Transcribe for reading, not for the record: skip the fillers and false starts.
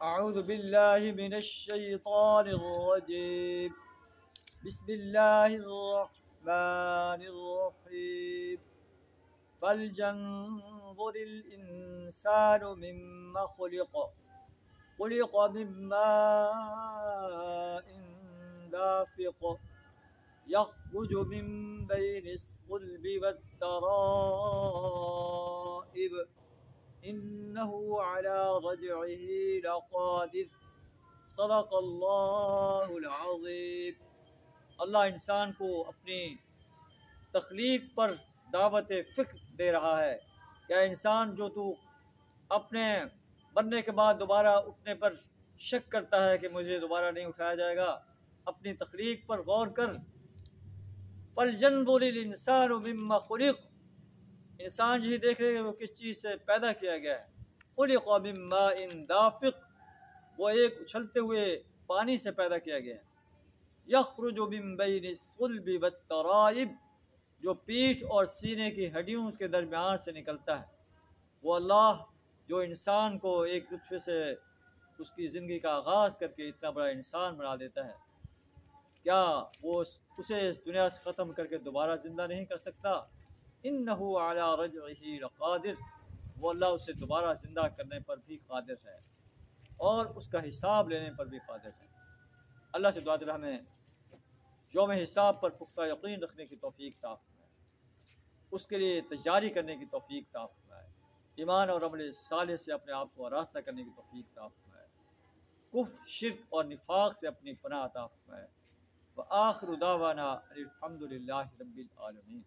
أعوذ بالله من الشيطان الرجيم. بسم الله الرحمن الرحيم. فلينظر الإنسان مما خلق. خلق من ماء دافق يخرج من بين الصلب والترائب إنه على رجعه لقادر. صدق اللہ العظیم. اللہ انسان کو اپنی تخلیق پر دعوت فکر دے رہا ہے. کیا انسان جو تو اپنے مرنے کے بعد دوبارہ اٹھنے پر شک کرتا ہے کہ مجھے دوبارہ نہیں اٹھایا جائے گا، اپنی تخلیق پر غور کر. فَلْيَنظُرِ الْإِنسَانُ مِمَّا خُلِقَ. انسان یہی دیکھے کہ وہ کس چیز سے پیدا کیا گیا ہے. خُلِقَ مِن مَاءٍ دَافِقٍ. وہ ایک اچھلتے ہوئے پانی سے پیدا کیا گیا ہے. یخرج من بین الصلب والترائب. جو پیٹھ اور سینے کی ہڈیوں کے درمیان سے نکلتا ہے. وہ اللہ جو انسان کو ایک نطفے سے اس کی زندگی کا آغاز کر کے اتنا بڑا انسان بنا دیتا ہے، کیا وہ اسے اس دنیا سے ختم کر کے دوبارہ زندہ نہیں کر سکتا؟ انہ علی رجعہ لقادر. وہ اللہ اسے دوبارہ زندہ کرنے پر بھی قادر ہے اور اس کا حساب لینے پر بھی قادر ہے. اللہ سے دعا دلہ ہمیں یوم حساب پر پختہ یقین رکھنے کی توفیق عطا فرمائے، اس کے لیے تیاری کرنے کی توفیق عطا فرمائے، ایمان اور عمل صالح سے اپنے آپ کو آراستہ کرنے کی توفیق عطا فرمائے، کفر، شرک اور نفاق سے اپنی پناہ عطا فرمائے. وآخر دعوانا الحمد للہ رب العالمین.